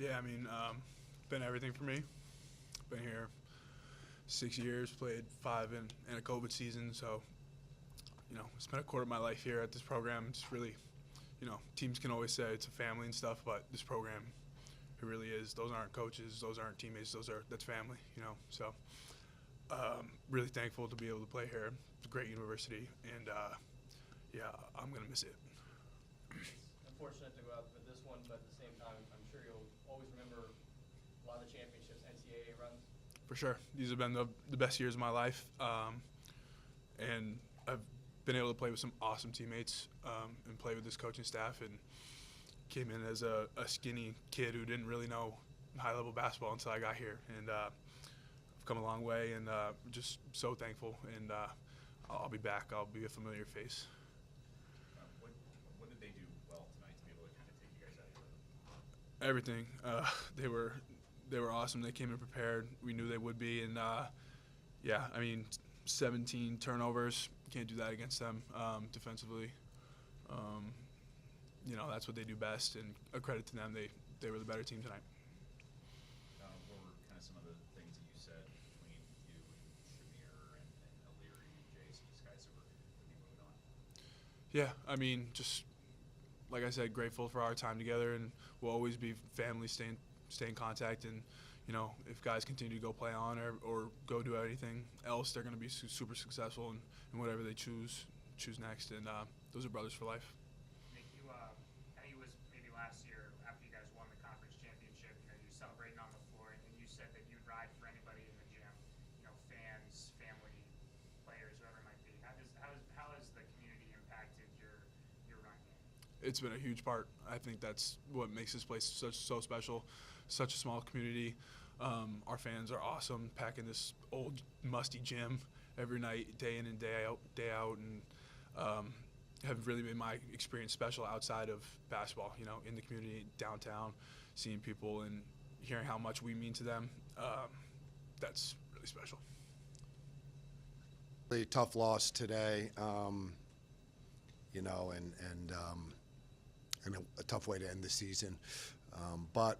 Yeah, I mean, been everything for me. Been here 6 years, played five in a COVID season, so spent a quarter of my life here at this program. It's really, teams can always say it's a family and stuff, but this program, it really is. Those aren't coaches, those aren't teammates, that's family. So really thankful to be able to play here. It's a great university, and yeah, I'm gonna miss it. Unfortunate to go out with this one, but at the same time, I'm sure you'll always remember a lot of the championships, NCAA runs. For sure, these have been the best years of my life, and I've been able to play with some awesome teammates and play with this coaching staff. And came in as a skinny kid who didn't really know high-level basketball until I got here, and I've come a long way, and just so thankful. And I'll be back. I'll be a familiar face. What did they do well tonight to be able to kind of take you guys out of here? Everything. They were awesome. They came in prepared. We knew they would be, and yeah, I mean, 17 turnovers. Can't do that against them defensively. That's what they do best, and a credit to them. They were the better team tonight. What were kind of some of the things that you said between you and Shamir and O'Leary and Jace, these guys that were moving on? Yeah, I mean, just like I said, grateful for our time together, and we'll always be family, stay in contact. And if guys continue to go play on or go do anything else, they're going to be super successful in whatever they choose next. And those are brothers for life. Nick, I think it was maybe last year after you guys won the conference championship, you're celebrating on the floor, and you said that you'd ride for anybody in the gym, fans, family, players, whoever it might be. How has the community impacted your run game? It's been a huge part. I think that's what makes this place so special. Such a small community. Our fans are awesome, packing this old musty gym every night, day in and day out, and have really made my experience special outside of basketball. In the community, downtown, seeing people and hearing how much we mean to them. That's really special. Really tough loss today, and a tough way to end the season, but.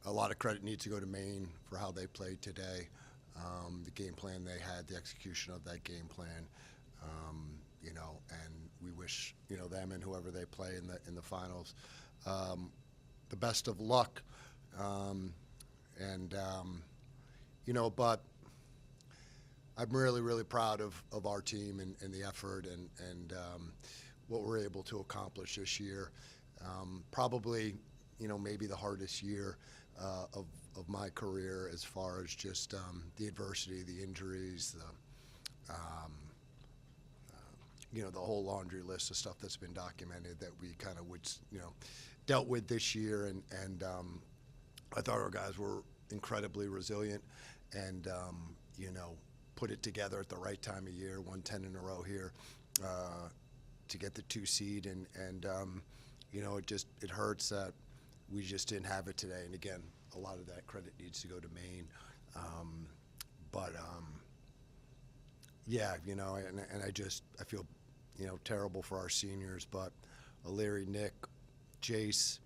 A lot of credit needs to go to Maine for how they played today, the game plan they had, the execution of that game plan, and we wish them and whoever they play in the finals the best of luck, but I'm really proud of our team and the effort and what we're able to accomplish this year. Probably maybe the hardest year of my career as far as just the adversity, the injuries, the whole laundry list of stuff that's been documented that we kind of dealt with this year, and I thought our guys were incredibly resilient and put it together at the right time of year, won 10 in a row here to get the 2 seed, and it hurts that we just didn't have it today. And again, a lot of that credit needs to go to Maine. I feel, terrible for our seniors, but O'Leary, Nick, Jace,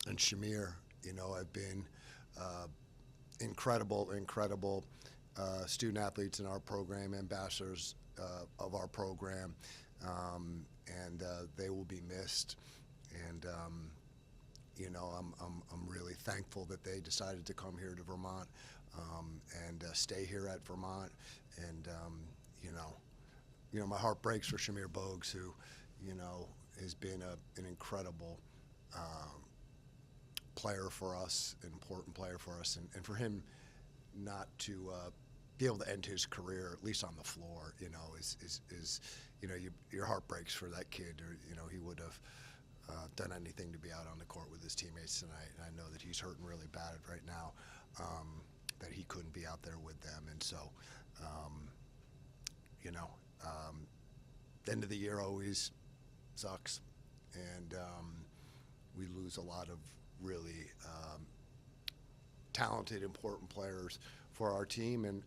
and Shamir, have been incredible student athletes in our program, ambassadors of our program, and they will be missed. And I'm really thankful that they decided to come here to Vermont and stay here at Vermont. And my heart breaks for Shamir Bogues, who has been an incredible player for us, an important player for us, and for him not to be able to end his career, at least on the floor, your heart breaks for that kid, or he would have done anything to be out on the court with his teammates tonight. And I know that he's hurting really bad right now, that he couldn't be out there with them. And so, the end of the year always sucks, and we lose a lot of really talented, important players for our team, and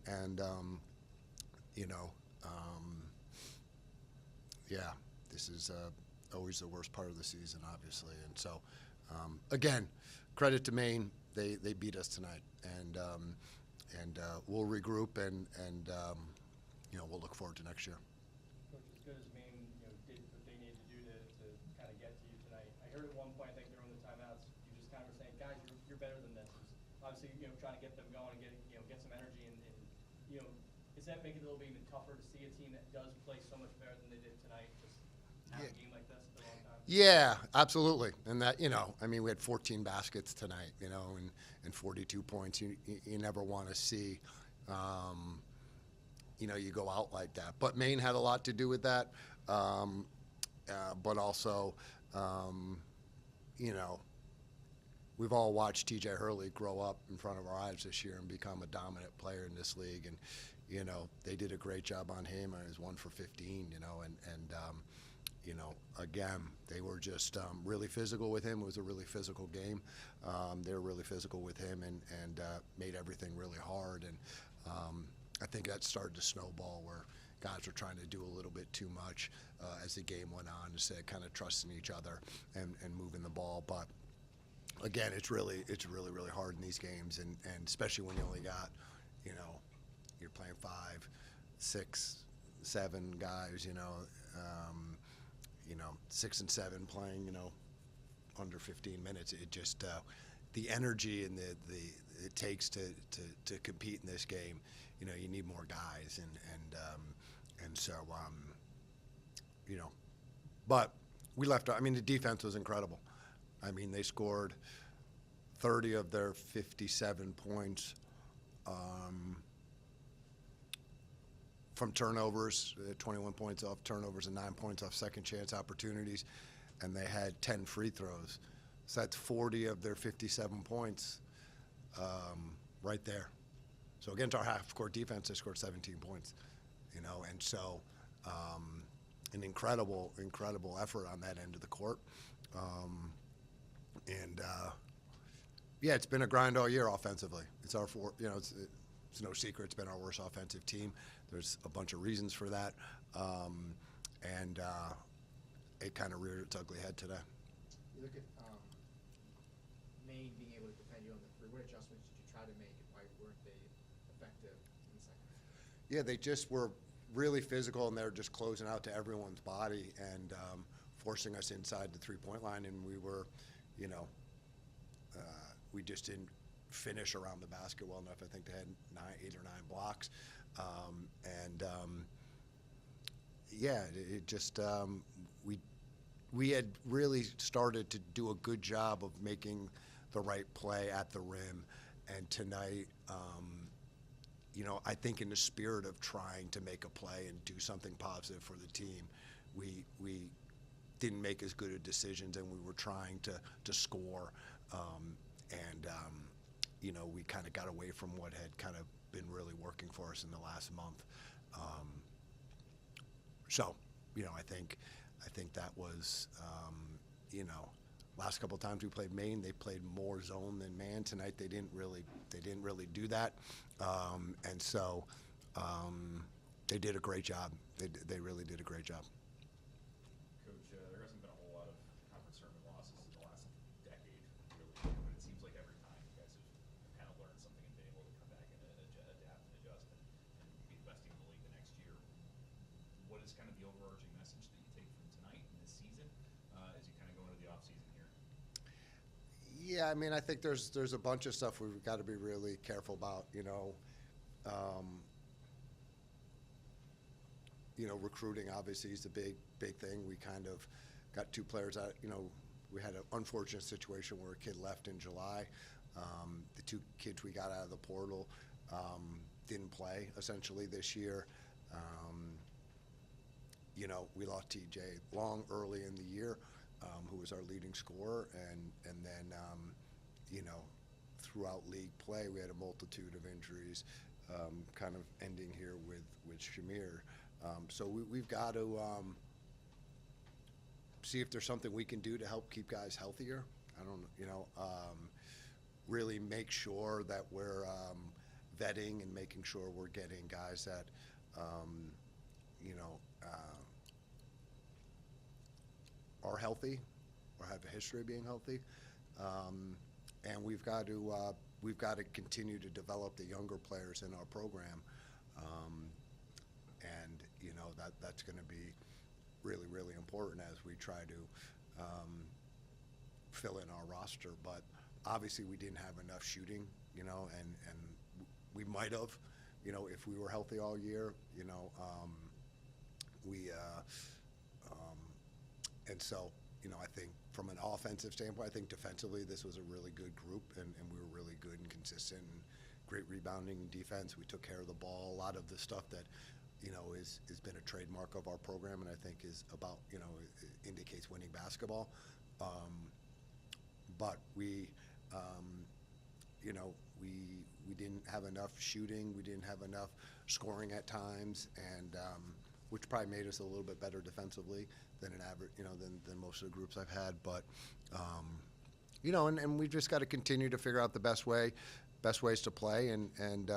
this is always the worst part of the season, obviously. And so, again, credit to Maine. They beat us tonight, and we'll regroup and we'll look forward to next year. Coach, as good as Maine, did what they needed to do to kind of get to you tonight. I heard at one point, I think during the timeouts, you just kind of were saying, guys, you're better than this. Obviously, trying to get them going and get some energy, and does that make it a little bit even tougher to see a team that does play so much better than they did tonight, just have a game like this at the wrong time? Yeah, absolutely. And that, we had 14 baskets tonight, and 42 points. You never want to see, you go out like that. But Maine had a lot to do with that. But also, we've all watched T.J. Hurley grow up in front of our eyes this year and become a dominant player in this league. And, they did a great job on him. He was 1 for 15, again, they were just really physical with him. It was a really physical game. They were really physical with him and made everything really hard. And I think that started to snowball where guys were trying to do a little bit too much as the game went on, instead of kind of trusting each other and moving the ball. But again, it's really hard in these games, and especially when you only got, you're playing 5, 6, 7 guys, 6 and 7 playing, under 15 minutes. It just the energy and the it takes to compete in this game. You need more guys, and so but we left. The defense was incredible. They scored 30 of their 57 points from turnovers, 21 points off turnovers and 9 points off second chance opportunities, and they had 10 free throws. So that's 40 of their 57 points right there. So against our half-court defense, they scored 17 points, and so an incredible effort on that end of the court. It's been a grind all year offensively. It's it's no secret it's been our worst offensive team. There's a bunch of reasons for that, and it kind of reared its ugly head today. You look at Maine being able to defend you on the three. What adjustments did you try to make, and why weren't they effective in the second half? Yeah, they just were really physical, and they were just closing out to everyone's body and forcing us inside the three-point line, and we were, we just didn't finish around the basket well enough. I think they had 8 or 9 blocks, it just we had really started to do a good job of making the right play at the rim, and tonight, I think in the spirit of trying to make a play and do something positive for the team, we didn't make as good of decisions, and we were trying to score, we kind of got away from what had kind of been really working for us in the last month. I think that was, last couple of times we played Maine, they played more zone than man. Tonight they didn't really do that, and so they did a great job. They really did a great job. Coach, there hasn't been a whole lot of conference tournament losses in the last decade, really, but it seems like every time you guys have kind of learned something and been able to come back and adapt and adjust and be the best team in the league the next year. What is kind of the overarching message that you take from tonight and this season as you kind of go into the off season here? Yeah, I think there's a bunch of stuff we've got to be really careful about. Recruiting obviously is the big thing. We kind of got 2 players out. We had an unfortunate situation where a kid left in July. The 2 kids we got out of the portal didn't play essentially this year. We lost T.J. Long early in the year, who was our leading scorer, and then throughout league play we had a multitude of injuries, kind of ending here with Shamir. So we've got to see if there's something we can do to help keep guys healthier. I don't really make sure that we're vetting and making sure we're getting guys that are healthy or have a history of being healthy, and we've got to continue to develop the younger players in our program, and that's going to be really, really important as we try to fill in our roster. But obviously, we didn't have enough shooting, and we might have, if we were healthy all year, and so, I think from an offensive standpoint, I think defensively this was a really good group, and we were really good and consistent, and great rebounding defense. We took care of the ball. A lot of the stuff that, has been a trademark of our program, and I think is about, it indicates winning basketball. But we didn't have enough shooting. We didn't have enough scoring at times, and which probably made us a little bit better defensively than an average, than most of the groups I've had. But and we've just got to continue to figure out the best ways to play. And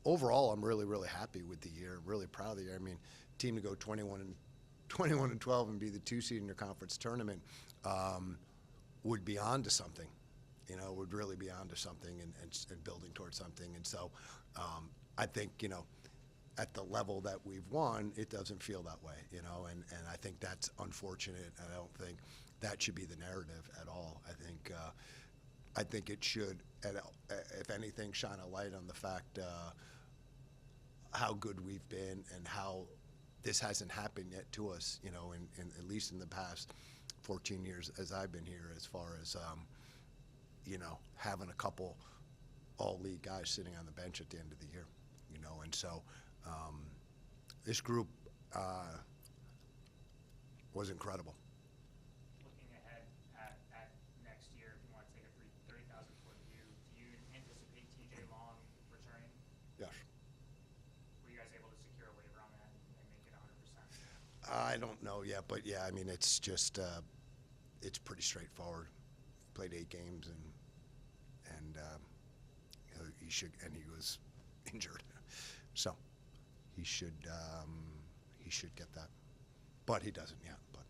overall, I'm really, really happy with the year. Really proud of the year. I mean, team to go 21-12 and be the 2 seed in your conference tournament would be on to something. Would really be on to something and building towards something. And so I think, at the level that we've won, it doesn't feel that way, and I think that's unfortunate, and I don't think that should be the narrative at all. I think it should, if anything, shine a light on the fact how good we've been and how this hasn't happened yet to us, in at least in the past 14 years as I've been here, as far as having a couple all-league guys sitting on the bench at the end of the year, and so this group was incredible. Looking ahead at next year, if you want to take a 30,000-foot view, do you anticipate TJ Long returning? Yes. Were you guys able to secure a waiver on that and make it 100%? I don't know yet, but yeah, I mean, it's just it's pretty straightforward. Played 8 games and he was injured, so he should get that, but he doesn't yet. But